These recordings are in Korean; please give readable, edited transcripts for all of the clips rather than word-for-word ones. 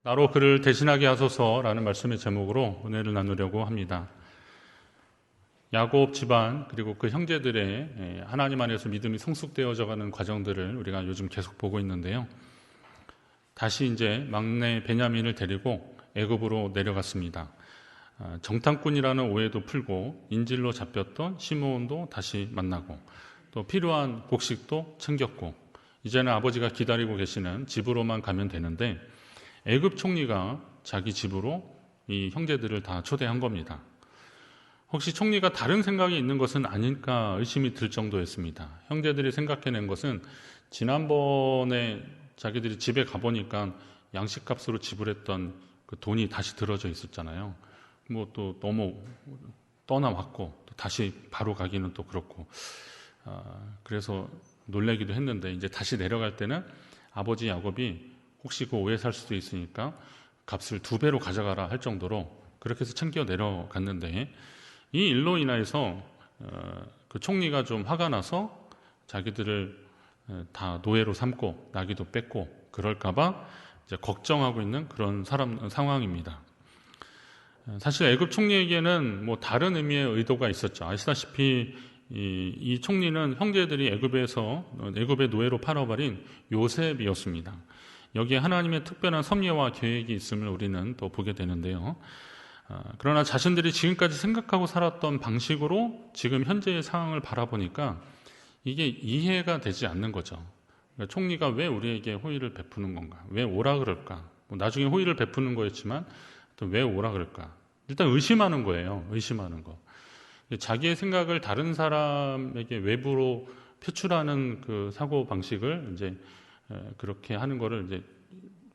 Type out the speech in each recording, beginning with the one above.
나로 그를 대신하게 하소서라는 말씀의 제목으로 은혜를 나누려고 합니다. 야곱 집안 그리고 그 형제들의 하나님 안에서 믿음이 성숙되어져가는 과정들을 우리가 요즘 계속 보고 있는데요. 다시 이제 막내 베냐민을 데리고 애굽으로 내려갔습니다. 정탐꾼이라는 오해도 풀고 인질로 잡혔던 시므온도 다시 만나고 또 필요한 곡식도 챙겼고 이제는 아버지가 기다리고 계시는 집으로만 가면 되는데 애굽 총리가 자기 집으로 이 형제들을 다 초대한 겁니다. 혹시 총리가 다른 생각이 있는 것은 아닐까 의심이 들 정도였습니다. 형제들이 생각해낸 것은 지난번에 자기들이 집에 가보니까 양식값으로 지불했던 그 돈이 다시 들어져 있었잖아요. 뭐 또 너무 떠나왔고 또 다시 바로 가기는 또 그렇고 그래서 놀래기도 했는데 이제 다시 내려갈 때는 아버지 야곱이 혹시 그 오해 살 수도 있으니까 값을 2배로 가져가라 할 정도로 그렇게 해서 챙겨 내려갔는데 이 일로 인해서 그 총리가 좀 화가 나서 자기들을 다 노예로 삼고 나귀도 뺏고 그럴까봐 이제 걱정하고 있는 그런 상황입니다. 사실 애굽 총리에게는 뭐 다른 의미의 의도가 있었죠. 아시다시피 이 총리는 형제들이 애굽의 노예로 팔아버린 요셉이었습니다. 여기에 하나님의 특별한 섭리와 계획이 있음을 우리는 또 보게 되는데요. 그러나 자신들이 지금까지 생각하고 살았던 방식으로 지금 현재의 상황을 바라보니까 이게 이해가 되지 않는 거죠. 그러니까 총리가 왜 우리에게 호의를 베푸는 건가? 왜 오라 그럴까? 뭐 나중에 호의를 베푸는 거였지만 또 왜 오라 그럴까? 일단 의심하는 거예요. 의심하는 거. 자기의 생각을 다른 사람에게 외부로 표출하는 그 사고 방식을 이제 그렇게 하는 거를 이제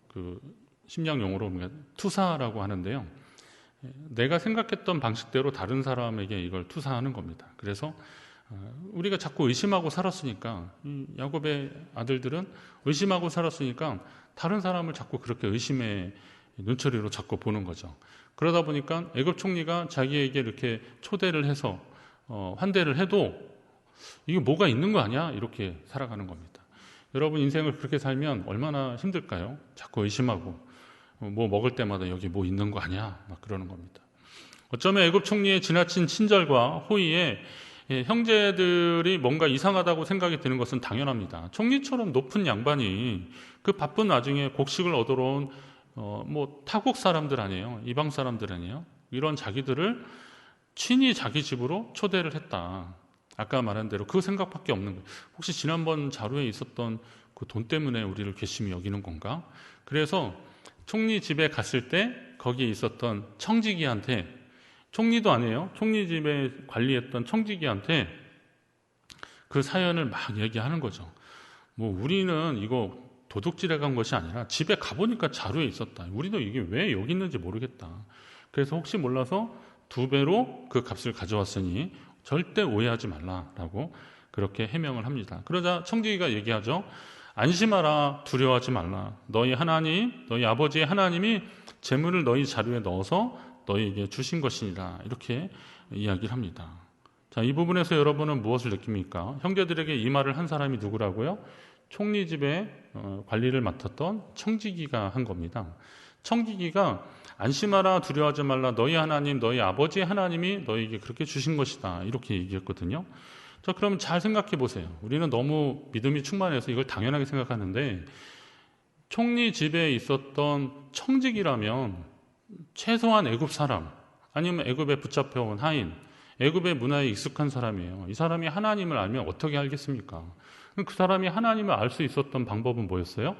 그 심리학 용어로 투사라고 하는데요. 내가 생각했던 방식대로 다른 사람에게 이걸 투사하는 겁니다. 그래서 우리가 자꾸 의심하고 살았으니까 야곱의 아들들은 의심하고 살았으니까 다른 사람을 자꾸 그렇게 의심의 눈초리로 자꾸 보는 거죠. 그러다 보니까 애굽 총리가 자기에게 이렇게 초대를 해서 환대를 해도 이게 뭐가 있는 거 아니야? 이렇게 살아가는 겁니다. 여러분 인생을 그렇게 살면 얼마나 힘들까요? 자꾸 의심하고 뭐 먹을 때마다 여기 뭐 있는 거 아니야? 막 그러는 겁니다. 어쩌면 애굽 총리의 지나친 친절과 호의에 형제들이 뭔가 이상하다고 생각이 드는 것은 당연합니다. 총리처럼 높은 양반이 그 바쁜 와중에 곡식을 얻으러 온 뭐 타국 사람들 아니에요? 이방 사람들 아니에요? 이런 자기들을 친히 자기 집으로 초대를 했다. 아까 말한 대로 그 생각밖에 없는 거예요. 혹시 지난번 자료에 있었던 그 돈 때문에 우리를 괘씸히 여기는 건가? 그래서 총리 집에 갔을 때 거기에 있었던 청지기한테 총리도 아니에요. 총리 집에 관리했던 청지기한테 그 사연을 막 얘기하는 거죠. 뭐 우리는 이거 도둑질해 간 것이 아니라 집에 가보니까 자료에 있었다. 우리도 이게 왜 여기 있는지 모르겠다. 그래서 혹시 몰라서 2배로 그 값을 가져왔으니 절대 오해하지 말라라고 그렇게 해명을 합니다. 그러자 청지기가 얘기하죠. 안심하라, 두려워하지 말라. 너희 하나님, 너희 아버지의 하나님이 재물을 너희 자루에 넣어서 너희에게 주신 것이니라. 이렇게 이야기를 합니다. 자, 이 부분에서 여러분은 무엇을 느낍니까? 형제들에게 이 말을 한 사람이 누구라고요? 총리 집에 관리를 맡았던 청지기가 한 겁니다. 청지기가 안심하라, 두려워하지 말라. 너희 하나님, 너희 아버지의 하나님이 너희에게 그렇게 주신 것이다. 이렇게 얘기했거든요. 자, 그럼 잘 생각해 보세요. 우리는 너무 믿음이 충만해서 이걸 당연하게 생각하는데 총리 집에 있었던 청지기라면 최소한 애굽 사람 아니면 애굽에 붙잡혀온 하인, 애굽의 문화에 익숙한 사람이에요. 이 사람이 하나님을 알면 어떻게 알겠습니까? 그 사람이 하나님을 알 수 있었던 방법은 뭐였어요?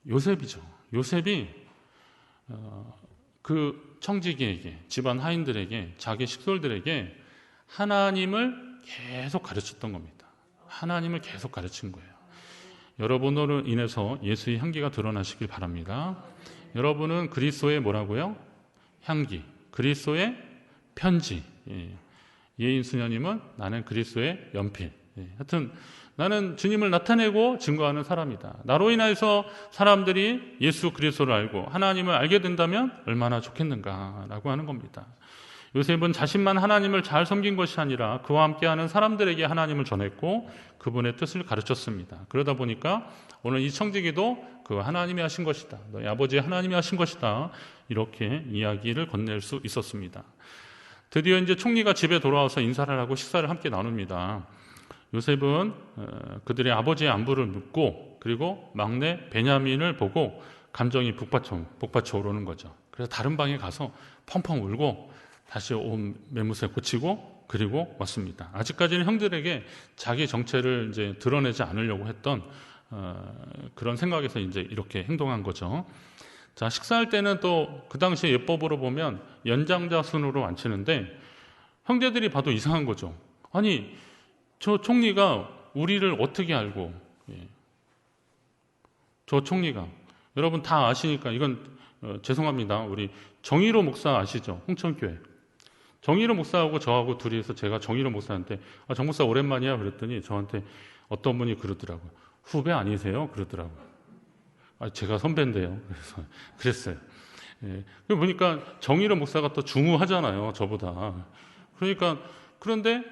요셉이죠. 요셉이 그 청지기에게, 집안 하인들에게, 자기 식솔들에게 하나님을 계속 가르쳤던 겁니다. 하나님을 계속 가르친 거예요. 여러분으로 인해서 예수의 향기가 드러나시길 바랍니다. 여러분은 그리스도의 뭐라고요? 향기, 그리스도의 편지. 예인 수녀님은 나는 그리스도의 연필. 하여튼 나는 주님을 나타내고 증거하는 사람이다. 나로 인해서 사람들이 예수 그리스도를 알고 하나님을 알게 된다면 얼마나 좋겠는가라고 하는 겁니다. 요셉은 자신만 하나님을 잘 섬긴 것이 아니라 그와 함께하는 사람들에게 하나님을 전했고 그분의 뜻을 가르쳤습니다. 그러다 보니까 오늘 이 청지기도 그 하나님이 하신 것이다, 너희 아버지 하나님이 하신 것이다, 이렇게 이야기를 건넬 수 있었습니다. 드디어 이제 총리가 집에 돌아와서 인사를 하고 식사를 함께 나눕니다. 요셉은 그들의 아버지의 안부를 묻고 그리고 막내 베냐민을 보고 감정이 북받쳐 오르는 거죠. 그래서 다른 방에 가서 펑펑 울고 다시 옷 매무새 고치고 그리고 왔습니다. 아직까지는 형들에게 자기 정체를 이제 드러내지 않으려고 했던 그런 생각에서 이제 이렇게 행동한 거죠. 자, 식사할 때는 또 그 당시에 예법으로 보면 연장자 순으로 앉히는데 형제들이 봐도 이상한 거죠. 아니, 저 총리가 우리를 어떻게 알고, 저 총리가, 여러분 다 아시니까 이건 죄송합니다. 우리 정의로 목사 아시죠? 홍천교회. 정의로 목사하고 저하고 둘이서 제가 정의로 목사한테 정 목사 오랜만이야 그랬더니 저한테 어떤 분이 그러더라고요. 후배 아니세요? 그러더라고요. 제가 선배인데요. 그랬어요. 보니까 정의로 목사가 또 중후하잖아요, 저보다. 그러니까 그런데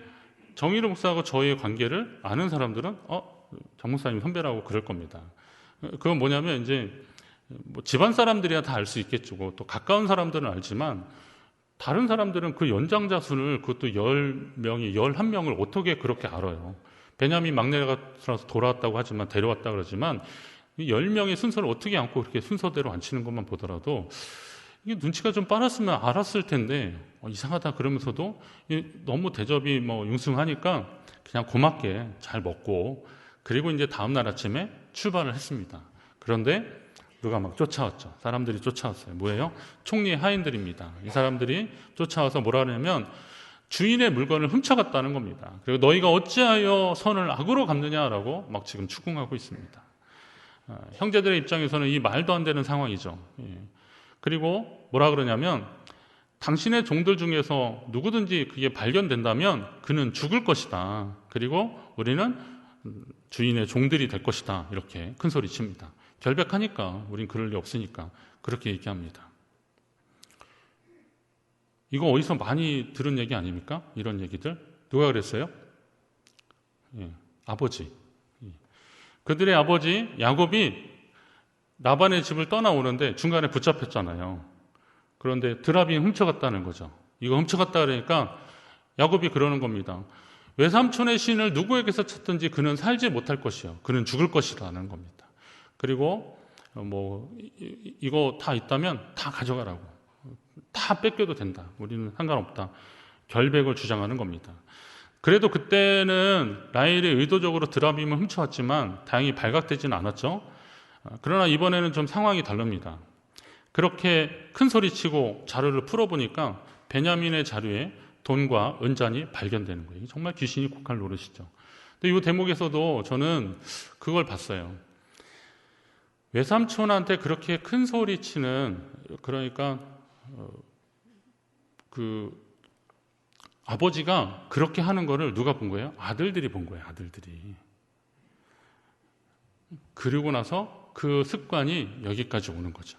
정의로 목사하고 저의 관계를 아는 사람들은 정 목사님 선배라고 그럴 겁니다. 그건 뭐냐면 이제 뭐 집안 사람들이야 다 알 수 있겠죠. 또 가까운 사람들은 알지만 다른 사람들은 그 연장자 순을 그것도 10명이 11명을 어떻게 그렇게 알아요. 베냐민 막내가 돌아왔다고 하지만 데려왔다고 그러지만 10명의 순서를 어떻게 안고 그렇게 순서대로 앉히는 것만 보더라도 이게 눈치가 좀 빨랐으면 알았을 텐데 이상하다 그러면서도 너무 대접이 융숭하니까 그냥 고맙게 잘 먹고 그리고 이제 다음날 아침에 출발을 했습니다. 그런데 누가 막 쫓아왔죠. 사람들이 쫓아왔어요. 뭐예요? 총리의 하인들입니다. 이 사람들이 쫓아와서 뭐라 하냐면 주인의 물건을 훔쳐갔다는 겁니다. 그리고 너희가 어찌하여 선을 악으로 갚느냐라고 막 지금 추궁하고 있습니다. 형제들의 입장에서는 이 말도 안 되는 상황이죠. 그리고 뭐라 그러냐면 당신의 종들 중에서 누구든지 그게 발견된다면 그는 죽을 것이다. 그리고 우리는 주인의 종들이 될 것이다. 이렇게 큰 소리 칩니다. 결백하니까 우린 그럴 리 없으니까 그렇게 얘기합니다. 이거 어디서 많이 들은 얘기 아닙니까? 이런 얘기들. 누가 그랬어요? 아버지. 그들의 아버지 야곱이 라반의 집을 떠나오는데 중간에 붙잡혔잖아요. 그런데 드라빈 훔쳐갔다는 거죠. 이거 훔쳐갔다 그러니까 야곱이 그러는 겁니다. 외삼촌의 신을 누구에게서 찾든지 그는 살지 못할 것이요. 그는 죽을 것이라는 겁니다. 그리고 이거 다 있다면 다 가져가라고. 다 뺏겨도 된다. 우리는 상관없다. 결백을 주장하는 겁니다. 그래도 그때는 라헬이 의도적으로 드라빔을 훔쳐왔지만 다행히 발각되지는 않았죠. 그러나 이번에는 좀 상황이 다릅니다. 그렇게 큰 소리치고 자루를 풀어보니까 베냐민의 자루에 돈과 은잔이 발견되는 거예요. 정말 귀신이 국할 노릇이죠. 근데 이 대목에서도 저는 그걸 봤어요. 외삼촌한테 그렇게 큰 소리치는, 그러니까 아버지가 그렇게 하는 거를 누가 본 거예요? 아들들이 본 거예요. 아들들이. 그리고 나서 그 습관이 여기까지 오는 거죠.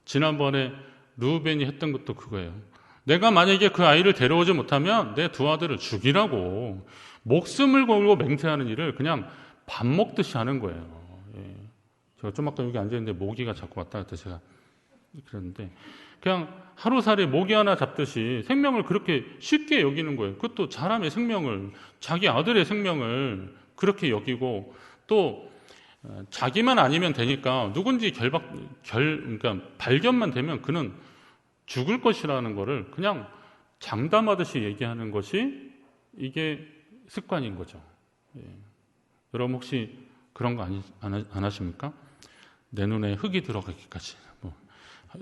지난번에 루벤이 했던 것도 그거예요. 내가 만약에 그 아이를 데려오지 못하면 내 두 아들을 죽이라고 목숨을 걸고 맹세하는 일을 그냥 밥 먹듯이 하는 거예요. 제가 좀 아까 여기 앉아있는데 모기가 자꾸 왔다 갔다 제가 그랬는데 그냥 하루살이 모기 하나 잡듯이 생명을 그렇게 쉽게 여기는 거예요. 그것도 사람의 생명을, 자기 아들의 생명을 그렇게 여기고 또 자기만 아니면 되니까 누군지 그러니까 발견만 되면 그는 죽을 것이라는 거를 그냥 장담하듯이 얘기하는 것이 이게 습관인 거죠. 여러분 혹시 그런 거 안 하십니까? 내 눈에 흙이 들어가기까지,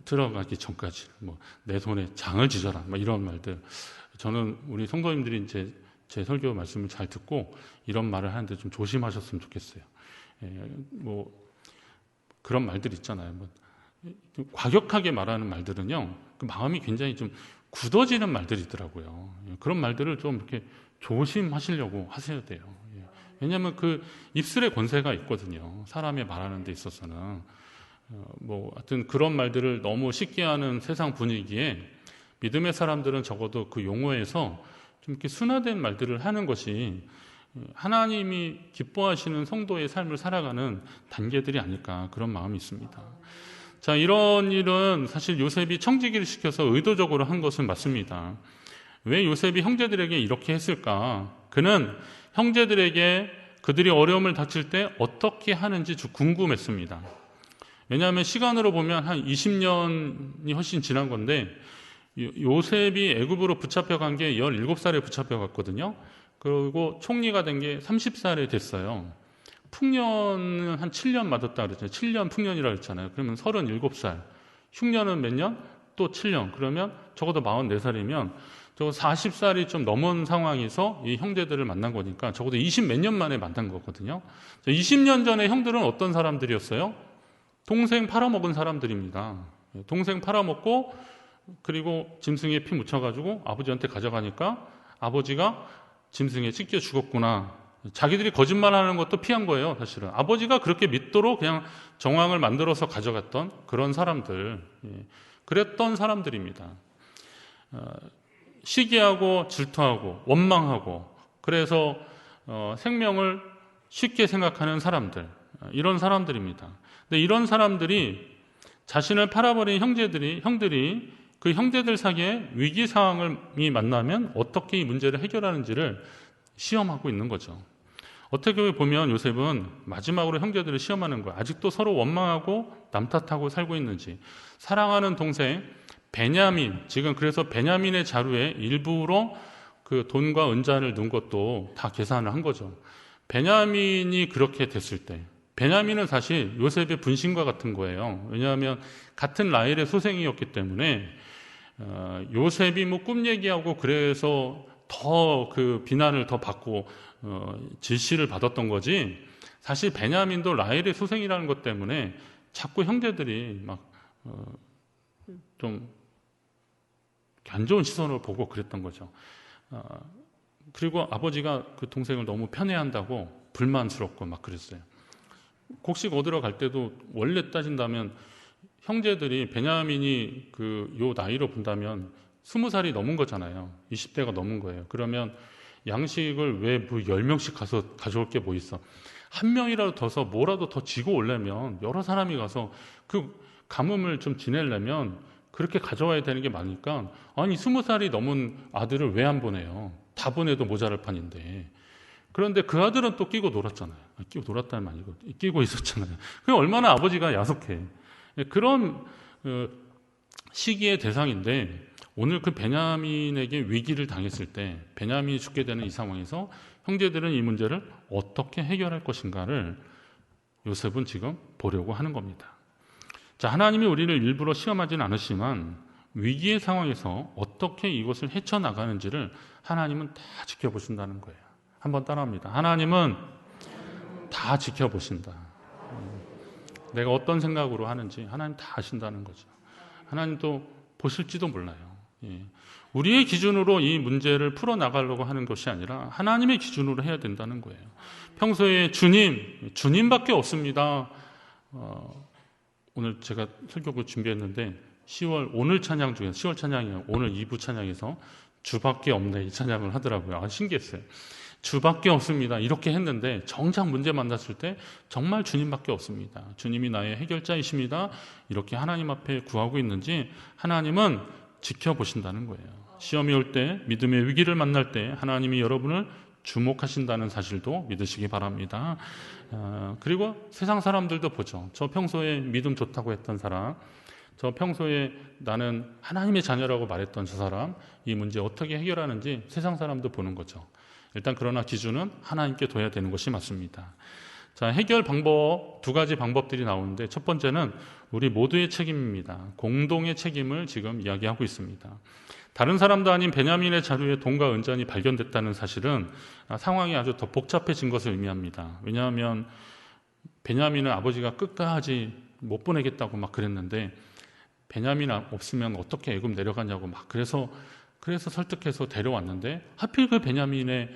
들어가기 전까지, 내 손에 장을 지져라, 이런 말들. 저는 우리 성도님들이 이제 제 설교 말씀을 잘 듣고 이런 말을 하는데 좀 조심하셨으면 좋겠어요. 그런 말들 있잖아요. 과격하게 말하는 말들은요, 그 마음이 굉장히 좀 굳어지는 말들이더라고요. 그런 말들을 좀 이렇게 조심하시려고 하셔야 돼요. 왜냐하면 그 입술의 권세가 있거든요. 사람의 말하는 데 있어서는. 하여튼 그런 말들을 너무 쉽게 하는 세상 분위기에 믿음의 사람들은 적어도 그 용어에서 좀 이렇게 순화된 말들을 하는 것이 하나님이 기뻐하시는 성도의 삶을 살아가는 단계들이 아닐까, 그런 마음이 있습니다. 자, 이런 일은 사실 요셉이 청지기를 시켜서 의도적으로 한 것은 맞습니다. 왜 요셉이 형제들에게 이렇게 했을까? 그는 형제들에게 그들이 어려움을 닥칠 때 어떻게 하는지 궁금했습니다. 왜냐하면 시간으로 보면 한 20년이 훨씬 지난 건데, 요셉이 애굽으로 붙잡혀간 게 17살에 붙잡혀갔거든요. 그리고 총리가 된 게 30살에 됐어요. 풍년은 한 7년 맞았다 그랬잖아요. 7년 풍년이라고 했잖아요. 그러면 37살. 흉년은 몇 년? 또 7년. 그러면 적어도 44살이면 적어도 40살이 좀 넘은 상황에서 이 형제들을 만난 거니까 적어도 20 몇 년 만에 만난 거거든요. 20년 전에 형들은 어떤 사람들이었어요? 동생 팔아먹은 사람들입니다. 동생 팔아먹고 그리고 짐승에 피 묻혀가지고 아버지한테 가져가니까 아버지가 짐승에 찢겨 죽었구나. 자기들이 거짓말하는 것도 피한 거예요. 사실은 아버지가 그렇게 믿도록 그냥 정황을 만들어서 가져갔던 그런 사람들, 그랬던 사람들입니다. 시기하고 질투하고 원망하고, 그래서 생명을 쉽게 생각하는 사람들, 이런 사람들입니다. 근데 이런 사람들이 자신을 팔아버린 형들이 그 형제들 사이에 위기 상황이 만나면 어떻게 이 문제를 해결하는지를 시험하고 있는 거죠. 어떻게 보면 요셉은 마지막으로 형제들을 시험하는 거예요. 아직도 서로 원망하고 남 탓하고 살고 있는지. 사랑하는 동생 베냐민, 지금 그래서 베냐민의 자루에 일부러 그 돈과 은자를 넣은 것도 다 계산을 한 거죠. 베냐민이 그렇게 됐을 때, 베냐민은 사실 요셉의 분신과 같은 거예요. 왜냐하면 같은 라헬의 소생이었기 때문에 요셉이 뭐 꿈 얘기하고 그래서 더 그 비난을 더 받고 질시를 받았던 거지, 사실 베냐민도 라헬의 소생이라는 것 때문에 자꾸 형제들이 막 좀 안 좋은 시선으로 보고 그랬던 거죠. 그리고 아버지가 그 동생을 너무 편애한다고 불만스럽고 막 그랬어요. 곡식 얻으러 갈 때도 원래 따진다면 형제들이 베냐민이 요 나이로 본다면 20살이 넘은 거잖아요. 20대가 넘은 거예요. 그러면 양식을 왜 뭐 10명씩 가서 가져올 게 뭐 있어. 한 명이라도 더서 뭐라도 더 지고 오려면 여러 사람이 가서 그 가뭄을 좀 지내려면 그렇게 가져와야 되는 게 많으니까, 아니 20살이 넘은 아들을 왜 안 보내요? 다 보내도 모자랄 판인데. 그런데 그 아들은 또 끼고 놀았잖아요. 끼고 놀았다는 말 아니고 끼고 있었잖아요. 그게 얼마나 아버지가 야속해. 그런 시기의 대상인데, 오늘 그 베냐민에게 위기를 당했을 때 베냐민이 죽게 되는 이 상황에서 형제들은 이 문제를 어떻게 해결할 것인가를 요셉은 지금 보려고 하는 겁니다. 자, 하나님이 우리를 일부러 시험하지는 않으시지만 위기의 상황에서 어떻게 이것을 헤쳐나가는지를 하나님은 다 지켜보신다는 거예요. 한번 따라합니다. 하나님은 다 지켜보신다. 내가 어떤 생각으로 하는지 하나님 다 아신다는 거죠. 하나님도 보실지도 몰라요. 우리의 기준으로 이 문제를 풀어나가려고 하는 것이 아니라 하나님의 기준으로 해야 된다는 거예요. 평소에 주님밖에 없습니다. 오늘 제가 설교를 준비했는데 10월 오늘 찬양 중에 10월 찬양이에요. 오늘 2부 찬양에서 주밖에 없네 이 찬양을 하더라고요. 신기했어요. 주밖에 없습니다. 이렇게 했는데 정작 문제 만났을 때 정말 주님밖에 없습니다. 주님이 나의 해결자이십니다. 이렇게 하나님 앞에 구하고 있는지 하나님은 지켜보신다는 거예요. 시험이 올 때, 믿음의 위기를 만날 때 하나님이 여러분을 주목하신다는 사실도 믿으시기 바랍니다. 그리고 세상 사람들도 보죠. 저 평소에 믿음 좋다고 했던 사람, 저 평소에 나는 하나님의 자녀라고 말했던 저 사람, 이 문제 어떻게 해결하는지 세상 사람도 보는 거죠. 일단 그러나 기준은 하나님께 둬야 되는 것이 맞습니다. 자, 해결 방법, 두 가지 방법들이 나오는데 첫 번째는 우리 모두의 책임입니다. 공동의 책임을 지금 이야기하고 있습니다. 다른 사람도 아닌 베냐민의 자루에 돈과 은잔이 발견됐다는 사실은 상황이 아주 더 복잡해진 것을 의미합니다. 왜냐하면 베냐민은 아버지가 끝까지 못 보내겠다고 막 그랬는데 베냐민 없으면 어떻게 애굽 내려가냐고 막 그래서 설득해서 데려왔는데 하필 그 베냐민의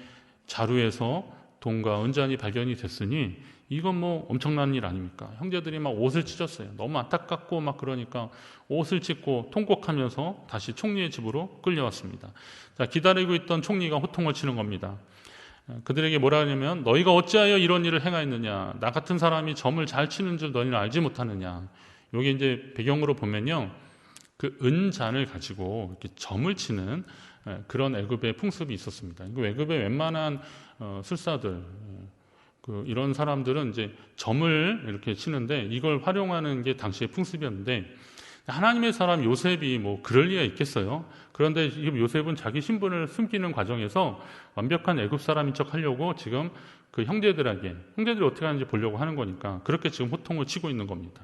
자루에서 돈과 은잔이 발견이 됐으니 이건 뭐 엄청난 일 아닙니까? 형제들이 막 옷을 찢었어요. 너무 안타깝고 막 그러니까 옷을 찢고 통곡하면서 다시 총리의 집으로 끌려왔습니다. 자, 기다리고 있던 총리가 호통을 치는 겁니다. 그들에게 뭐라 하냐면 너희가 어찌하여 이런 일을 행하였느냐? 나 같은 사람이 점을 잘 치는 줄 너희는 알지 못하느냐? 여기 이제 배경으로 보면요, 그 은잔을 가지고 이렇게 점을 치는 그런 애굽의 풍습이 있었습니다. 애굽의 웬만한 술사들, 이런 사람들은 이제 점을 이렇게 치는데 이걸 활용하는 게 당시의 풍습이었는데, 하나님의 사람 요셉이 뭐 그럴 리가 있겠어요? 그런데 지금 요셉은 자기 신분을 숨기는 과정에서 완벽한 애굽 사람인 척 하려고 지금 그 형제들이 어떻게 하는지 보려고 하는 거니까 그렇게 지금 호통을 치고 있는 겁니다.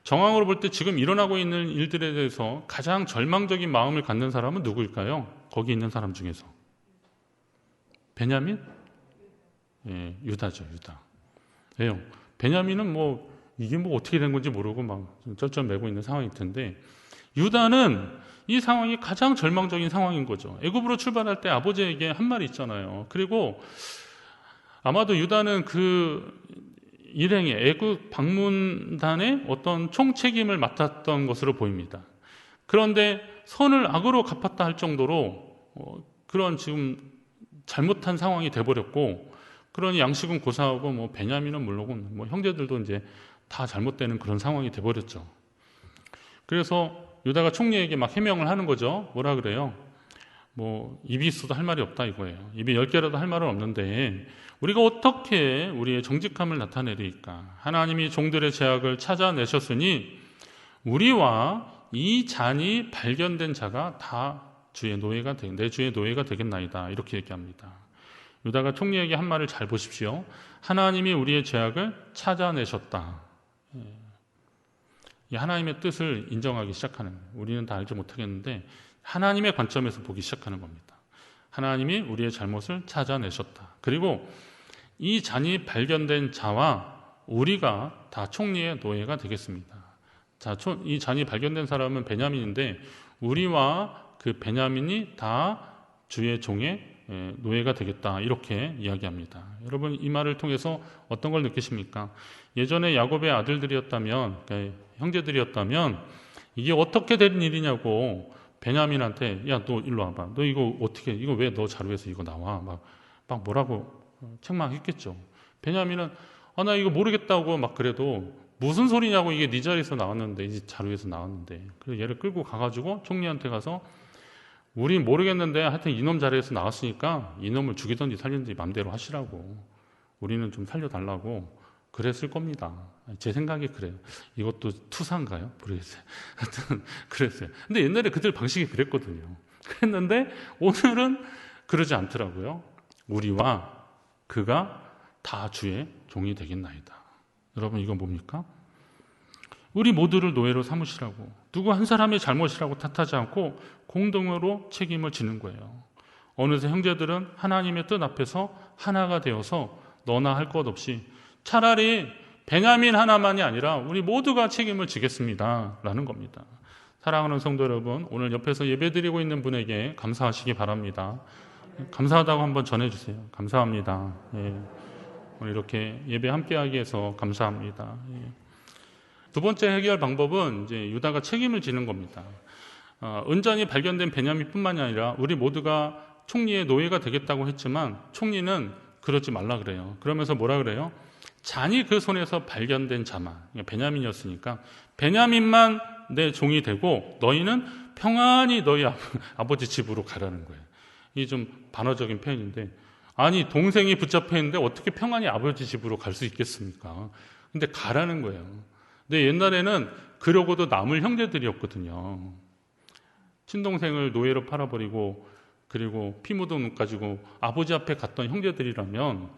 정황으로 볼 때 지금 일어나고 있는 일들에 대해서 가장 절망적인 마음을 갖는 사람은 누구일까요? 거기 있는 사람 중에서. 베냐민? 예, 유다죠, 유다. 왜요? 베냐민은 이게 어떻게 된 건지 모르고 막 쩔쩔매고 있는 상황일 텐데, 유다는 이 상황이 가장 절망적인 상황인 거죠. 애굽으로 출발할 때 아버지에게 한 말이 있잖아요. 그리고 아마도 유다는 그 일행의 애굽 방문단의 어떤 총책임을 맡았던 것으로 보입니다. 그런데 선을 악으로 갚았다 할 정도로 그런 지금 잘못한 상황이 돼버렸고, 그러니 양식은 고사하고 베냐민은 물론 형제들도 이제 다 잘못되는 그런 상황이 돼버렸죠. 그래서 유다가 총리에게 막 해명을 하는 거죠. 뭐라 그래요? 입이 있어도 할 말이 없다 이거예요. 입이 10개라도 할 말은 없는데 우리가 어떻게 우리의 정직함을 나타내리까? 하나님이 종들의 죄악을 찾아내셨으니 우리와 이 잔이 발견된 자가 다 내 주의 노예가 되겠나이다. 이렇게 얘기합니다. 유다가 총리에게 한 말을 잘 보십시오. 하나님이 우리의 죄악을 찾아내셨다. 이 하나님의 뜻을 인정하기 시작하는, 우리는 다 알지 못하겠는데 하나님의 관점에서 보기 시작하는 겁니다. 하나님이 우리의 잘못을 찾아내셨다. 그리고 이 잔이 발견된 자와 우리가 다 총리의 노예가 되겠습니다. 자, 이 잔이 발견된 사람은 베냐민인데 우리와 그 베냐민이 다 주의 종의 노예가 되겠다, 이렇게 이야기합니다. 여러분, 이 말을 통해서 어떤 걸 느끼십니까? 예전에 야곱의 아들들이었다면, 그러니까 형제들이었다면 이게 어떻게 된 일이냐고 베냐민한테, 야, 너 일로 와봐. 너 이거 어떻게, 이거 왜 너 자루에서 이거 나와? 막 뭐라고 책망했겠죠. 베냐민은 나 이거 모르겠다고 막 그래도 무슨 소리냐고, 이게 네 자리에서 나왔는데, 이 자루에서 나왔는데. 그래서 얘를 끌고 가가지고 총리한테 가서 우리 모르겠는데 하여튼 이놈 자리에서 나왔으니까 이놈을 죽이든지 살리든지 맘대로 하시라고, 우리는 좀 살려달라고 그랬을 겁니다. 제 생각이 그래요. 이것도 투사인가요? 모르겠어요. 하여튼 그랬어요. 근데 옛날에 그들 방식이 그랬거든요. 그랬는데 오늘은 그러지 않더라고요. 우리와 그가 다 주의 종이 되겠나이다. 여러분, 이건 뭡니까? 우리 모두를 노예로 삼으시라고, 누구 한 사람의 잘못이라고 탓하지 않고 공동으로 책임을 지는 거예요. 어느새 형제들은 하나님의 뜻 앞에서 하나가 되어서 너나 할 것 없이 차라리 베냐민 하나만이 아니라 우리 모두가 책임을 지겠습니다 라는 겁니다. 사랑하는 성도 여러분, 오늘 옆에서 예배드리고 있는 분에게 감사하시기 바랍니다. 감사하다고 한번 전해주세요. 감사합니다. 예. 오늘 이렇게 예배 함께하기 위해서 감사합니다. 예. 두 번째 해결 방법은 이제 유다가 책임을 지는 겁니다. 은잔이 발견된 베냐민뿐만이 아니라 우리 모두가 총리의 노예가 되겠다고 했지만 총리는 그러지 말라 그래요. 그러면서 뭐라 그래요? 잔이 그 손에서 발견된 자만, 그러니까 베냐민이었으니까 베냐민만 내 종이 되고 너희는 평안히 너희 아버지 집으로 가라는 거예요. 이게 좀 반어적인 표현인데, 아니 동생이 붙잡혀 있는데 어떻게 평안히 아버지 집으로 갈 수 있겠습니까? 근데 가라는 거예요. 근데 옛날에는 그러고도 남을 형제들이었거든요. 친동생을 노예로 팔아버리고 그리고 피 묻은 옷 가지고 아버지 앞에 갔던 형제들이라면,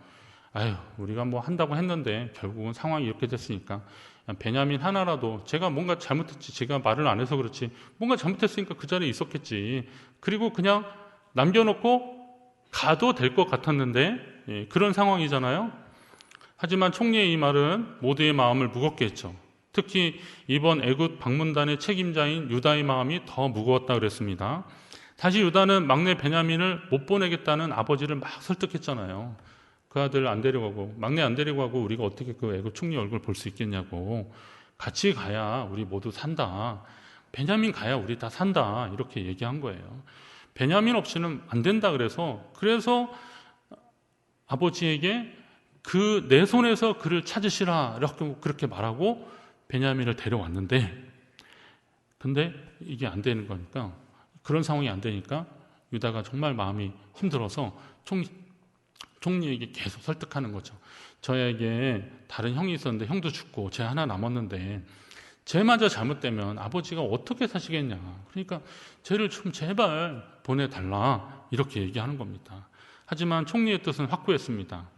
아유, 우리가 뭐 한다고 했는데 결국은 상황이 이렇게 됐으니까 베냐민 하나라도, 제가 뭔가 잘못했지, 제가 말을 안 해서 그렇지, 뭔가 잘못했으니까 그 자리에 있었겠지, 그리고 그냥 남겨놓고 가도 될 것 같았는데, 그런 상황이잖아요. 하지만 총리의 이 말은 모두의 마음을 무겁게 했죠. 특히 이번 애굽 방문단의 책임자인 유다의 마음이 더 무거웠다 그랬습니다. 다시 유다는 막내 베냐민을 못 보내겠다는 아버지를 막 설득했잖아요. 그 아들 안 데려가고 막내 안 데려가고 우리가 어떻게 그 애굽 총리 얼굴 볼 수 있겠냐고. 같이 가야 우리 모두 산다. 베냐민 가야 우리 다 산다. 이렇게 얘기한 거예요. 베냐민 없이는 안 된다 그래서 아버지에게 내 손에서 그를 찾으시라 그렇게 말하고 베냐민을 데려왔는데, 근데 이게 안 되는 거니까, 그런 상황이 안 되니까 유다가 정말 마음이 힘들어서 총리에게 계속 설득하는 거죠. 저에게 다른 형이 있었는데 형도 죽고 쟤 하나 남았는데 쟤마저 잘못되면 아버지가 어떻게 사시겠냐. 그러니까 쟤를 좀 제발 보내달라. 이렇게 얘기하는 겁니다. 하지만 총리의 뜻은 확고했습니다.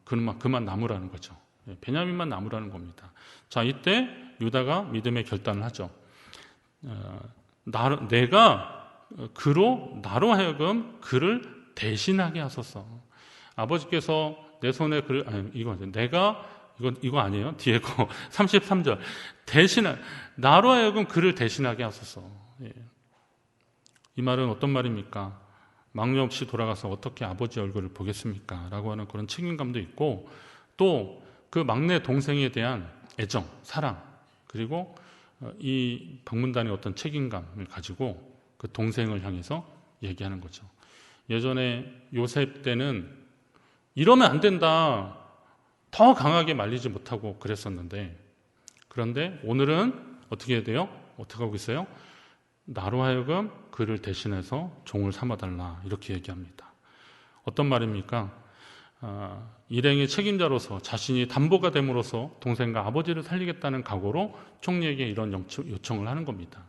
그만 남으라는 거죠. 베냐민만 남으라는 겁니다. 자, 이때 유다가 믿음의 결단을 하죠. 내가 나로 하여금 그를 대신하게 하소서. 아버지께서 내 손에 이거 아니에요? 뒤에 거 33절. 나로 하여금 그를 대신하게 하소서. 이 말은 어떤 말입니까? 망령 없이 돌아가서 어떻게 아버지 얼굴을 보겠습니까? 라고 하는 그런 책임감도 있고, 또 그 막내 동생에 대한 애정, 사랑, 그리고 이 방문단의 어떤 책임감을 가지고 그 동생을 향해서 얘기하는 거죠. 예전에 요셉 때는 이러면 안 된다, 더 강하게 말리지 못하고 그랬었는데, 그런데 오늘은 어떻게 해야 돼요? 어떻게 하고 있어요? 나로 하여금 그를 대신해서 종을 삼아달라, 이렇게 얘기합니다. 어떤 말입니까? 일행의 책임자로서 자신이 담보가 됨으로써 동생과 아버지를 살리겠다는 각오로 총리에게 이런 요청을 하는 겁니다.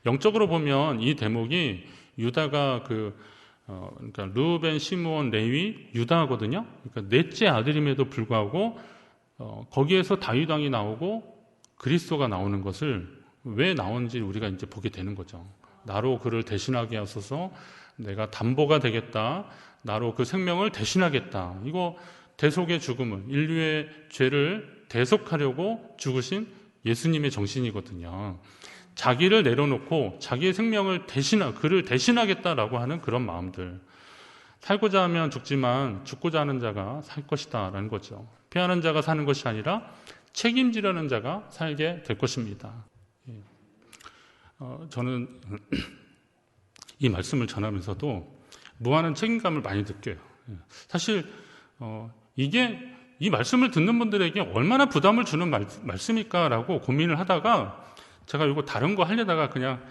영적으로 보면 이 대목이 유다가 그러니까 르우벤, 시므온, 레위, 유다거든요. 그러니까 넷째 아들임에도 불구하고 거기에서 다윗 왕이 나오고 그리스도가 나오는 것을 왜 나오는지 우리가 이제 보게 되는 거죠. 나로 그를 대신하게 하소서. 내가 담보가 되겠다. 나로 그 생명을 대신하겠다. 이거 대속의 죽음은 인류의 죄를 대속하려고 죽으신 예수님의 정신이거든요. 자기를 내려놓고 자기의 생명을 그를 대신하겠다라고 하는 그런 마음들. 살고자 하면 죽지만 죽고자 하는 자가 살 것이다 라는 거죠. 피하는 자가 사는 것이 아니라 책임지려는 자가 살게 될 것입니다. 저는 이 말씀을 전하면서도 무한한 책임감을 많이 느껴요. 사실 이 말씀을 듣는 분들에게 얼마나 부담을 주는 말씀일까라고 고민을 하다가 제가 이거 다른 거 하려다가 그냥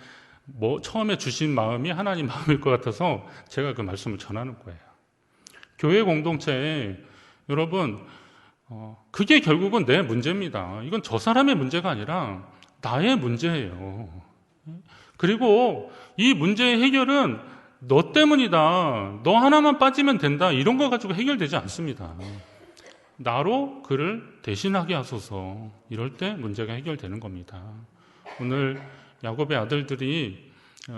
처음에 주신 마음이 하나님 마음일 것 같아서 제가 그 말씀을 전하는 거예요. 교회 공동체에 여러분, 그게 결국은 내 문제입니다. 이건 저 사람의 문제가 아니라 나의 문제예요. 그리고 이 문제의 해결은 너 때문이다. 너 하나만 빠지면 된다. 이런 거 가지고 해결되지 않습니다. 나로 그를 대신하게 하소서. 이럴 때 문제가 해결되는 겁니다. 오늘 야곱의 아들들이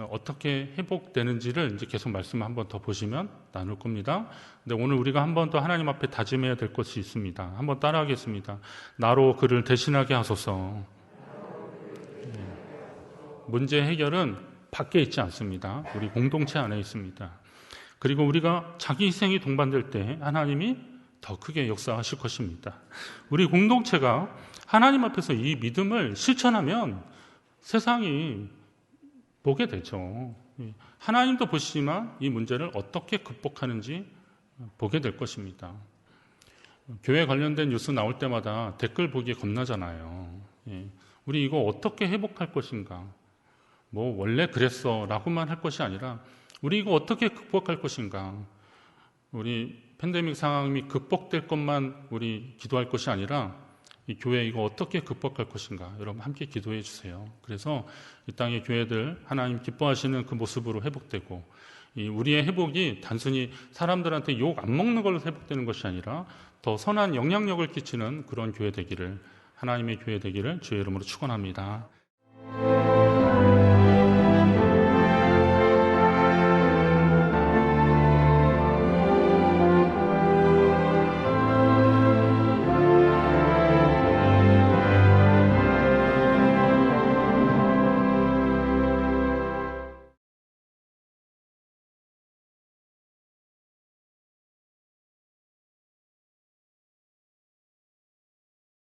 어떻게 회복되는지를 이제 계속 말씀을 한번 더 보시면 나눌 겁니다. 근데 오늘 우리가 한번 더 하나님 앞에 다짐해야 될 것이 있습니다. 한번 따라하겠습니다. 나로 그를 대신하게 하소서. 문제 해결은 밖에 있지 않습니다. 우리 공동체 안에 있습니다. 그리고 우리가 자기 희생이 동반될 때 하나님이 더 크게 역사하실 것입니다. 우리 공동체가 하나님 앞에서 이 믿음을 실천하면 세상이 보게 되죠. 하나님도 보시지만 이 문제를 어떻게 극복하는지 보게 될 것입니다. 교회 관련된 뉴스 나올 때마다 댓글 보기 겁나잖아요. 우리 이거 어떻게 회복할 것인가? 원래 그랬어 라고만 할 것이 아니라 우리 이거 어떻게 극복할 것인가? 우리 팬데믹 상황이 극복될 것만 우리 기도할 것이 아니라 이 교회 이거 어떻게 극복할 것인가? 여러분 함께 기도해 주세요. 그래서 이 땅의 교회들 하나님 기뻐하시는 그 모습으로 회복되고, 우리의 회복이 단순히 사람들한테 욕 안 먹는 걸로 회복되는 것이 아니라 더 선한 영향력을 끼치는 그런 교회 되기를, 하나님의 교회 되기를 주의 이름으로 축원합니다.